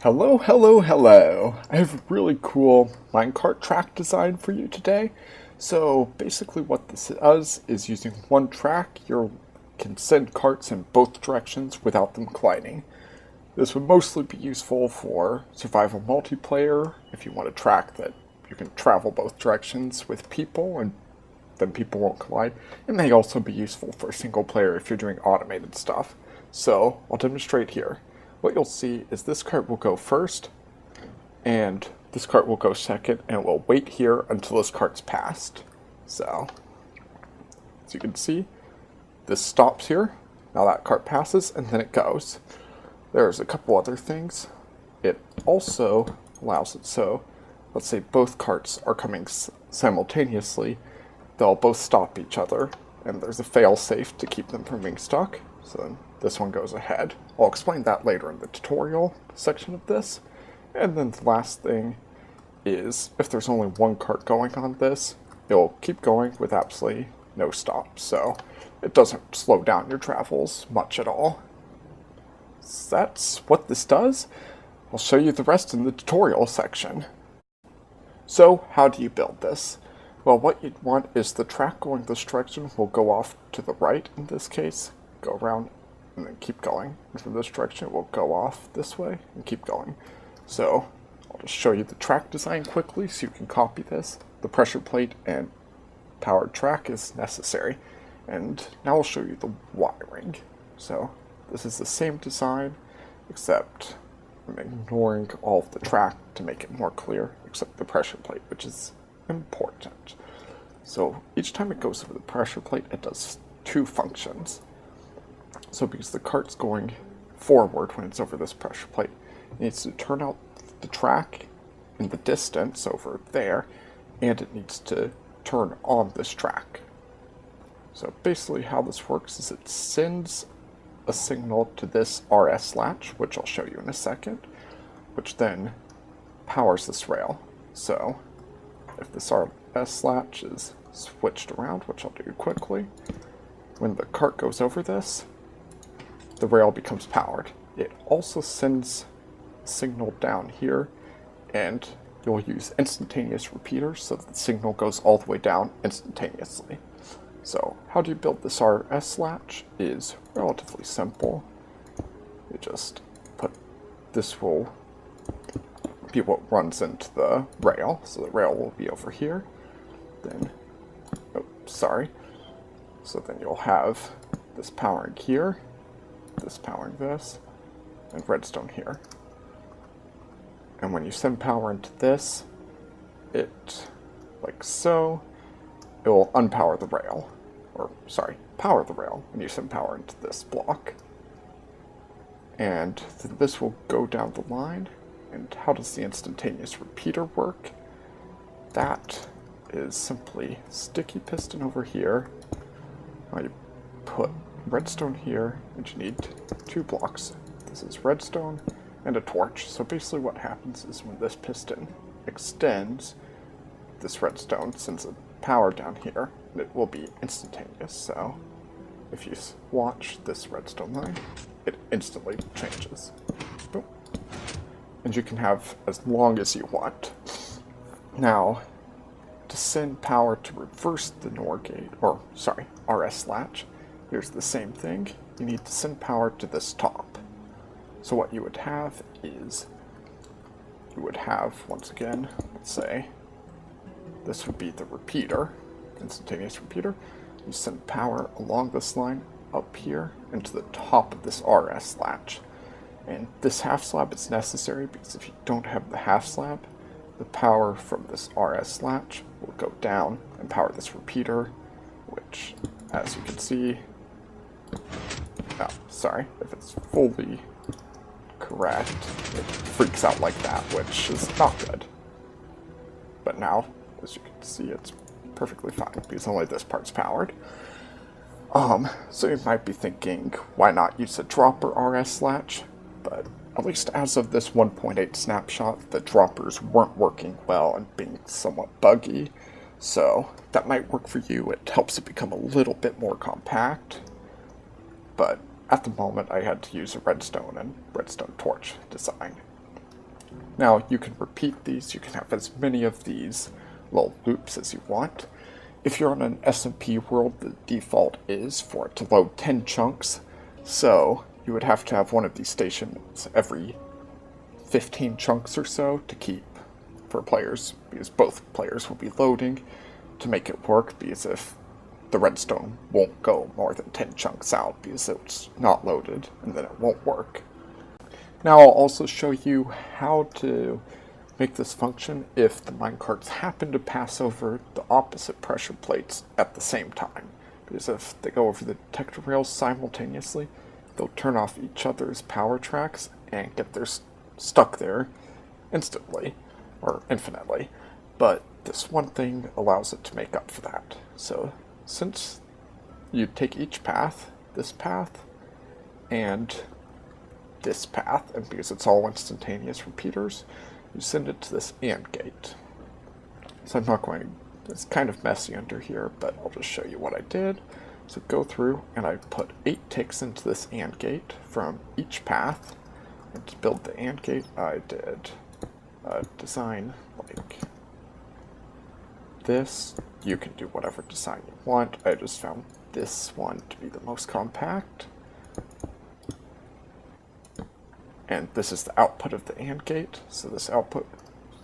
Hello, hello, hello. I have a really cool minecart track design for you today. So basically what this does is using one track, you can send carts in both directions without them colliding. This would mostly be useful for survival multiplayer if you want a track that you can travel both directions with people and then people won't collide. It may also be useful for single player if you're doing automated stuff. So I'll demonstrate here. What you'll see is this cart will go first, and this cart will go second, and we'll wait here until this cart's passed. So, as you can see, this stops here. Now that cart passes, and then it goes. There's a couple other things. It also allows it so, let's say both carts are coming simultaneously, they'll both stop each other, and there's a fail-safe to keep them from being stuck. So then this one goes ahead. I'll explain that later in the tutorial section of this. And then the last thing is, if there's only one cart going on this, it'll keep going with absolutely no stop. So it doesn't slow down your travels much at all. So that's what this does. I'll show you the rest in the tutorial section. So how do you build this? Well, what you'd want is the track going this direction will go off to the right in this case, go around and then keep going. And from this direction it will go off this way and keep going. So I'll just show you the track design quickly so you can copy this. The pressure plate and powered track is necessary. And now I'll show you the wiring. So this is the same design, except I'm ignoring all of the track to make it more clear, except the pressure plate, which is important. So each time it goes over the pressure plate, it does two functions. So because the cart's going forward when it's over this pressure plate, it needs to turn out the track in the distance over there, and it needs to turn on this track. So basically how this works is it sends a signal to this RS latch, which I'll show you in a second, which then powers this rail. So if this RS latch is switched around, which I'll do quickly, when the cart goes over this, the rail becomes powered. It also sends a signal down here, and you'll use instantaneous repeaters so that the signal goes all the way down instantaneously. So how do you build this RS latch is relatively simple. You just put, this will be what runs into the rail, so the rail will be over here. Then, oh, sorry. So then you'll have this powering here, this powering this, and redstone here. And when you send power into this, it, like so, it will unpower the rail. Or, sorry, power the rail when you send power into this block. And then this will go down the line. And how does the instantaneous repeater work? That is simply sticky piston over here. Now you put redstone here, and you need two blocks. This is redstone and a torch. So basically what happens is when this piston extends, this redstone sends a power down here, and it will be instantaneous. So if you watch this redstone line, it instantly changes. Boom. And you can have as long as you want. Now, to send power to reverse the NOR gate, or sorry, RS latch, here's the same thing. You need to send power to this top. So what you would have is, you would have, once again, let's say, this would be the repeater, instantaneous repeater. You send power along this line up here into the top of this RS latch. And this half slab is necessary because if you don't have the half slab, the power from this RS latch will go down and power this repeater, which, as you can see, oh, sorry, if it's fully correct, it freaks out like that, which is not good. But now, as you can see, it's perfectly fine because only this part's powered. So you might be thinking, why not use a dropper RS latch? But at least as of this 1.8 snapshot, the droppers weren't working well and being somewhat buggy. So that might work for you. It helps it become a little bit more compact. But at the moment, I had to use a redstone and redstone torch design. Now you can repeat these, you can have as many of these little loops as you want. If you're on an SMP world, the default is for it to load 10 chunks, so you would have to have one of these stations every 15 chunks or so to keep for players, because both players will be loading to make it work, because if the redstone won't go more than 10 chunks out because it's not loaded, and then it won't work. Now I'll also show you how to make this function if the minecarts happen to pass over the opposite pressure plates at the same time. Because if they go over the detector rails simultaneously, they'll turn off each other's power tracks and get stuck there instantly, or infinitely. But this one thing allows it to make up for that. So since you take each path, and this path, and because it's all instantaneous repeaters, you send it to this AND gate. So I'm not going, it's kind of messy under here, but I'll just show you what I did. So go through, and I put 8 ticks into this AND gate from each path. And to build the AND gate, I did design like this. You can do whatever design you want. I just found this one to be the most compact. And this is the output of the AND gate. So this output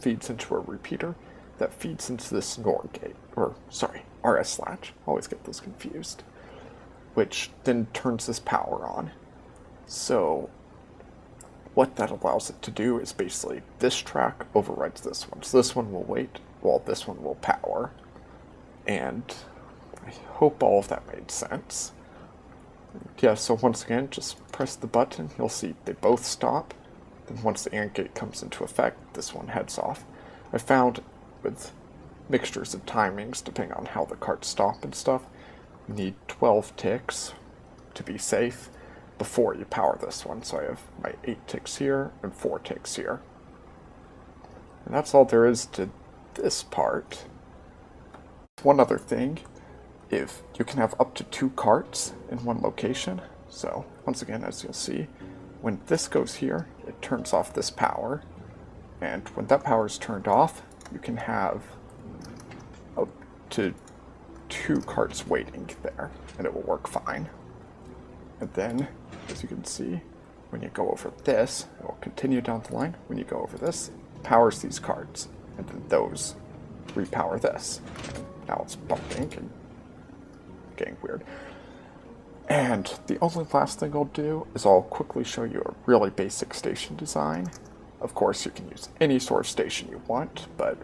feeds into a repeater that feeds into this NOR gate, or sorry, RS latch. Always get those confused. Which then turns this power on. So what that allows it to do is basically this track overrides this one. So this one will wait while this one will power. And I hope all of that made sense. Yeah, so once again, just press the button, you'll see they both stop. Then once the AND gate comes into effect, this one heads off. I found with mixtures of timings, depending on how the carts stop and stuff, you need 12 ticks to be safe before you power this one. So I have my 8 ticks here and 4 ticks here. And that's all there is to this part. One other thing, if you can have up to 2 carts in one location. So once again, as you'll see, when this goes here, it turns off this power. And when that power is turned off, you can have up to 2 carts waiting there, and it will work fine. And then, as you can see, when you go over this, it will continue down the line. When you go over this, it powers these carts, and then those repower this. And now it's bumping and getting weird. And the only last thing I'll do is I'll quickly show you a really basic station design. Of course, you can use any sort of station you want, but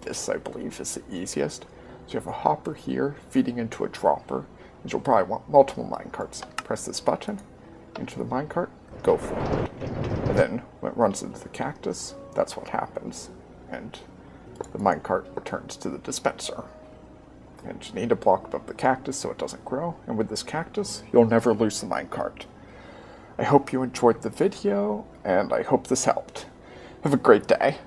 this, I believe, is the easiest. So you have a hopper here feeding into a dropper, and you'll probably want multiple minecarts. Press this button, into the minecart, go forward. And then when it runs into the cactus, that's what happens. And the minecart returns to the dispenser. And you need to block above the cactus so it doesn't grow. And with this cactus, you'll never lose the minecart. I hope you enjoyed the video, and I hope this helped. Have a great day.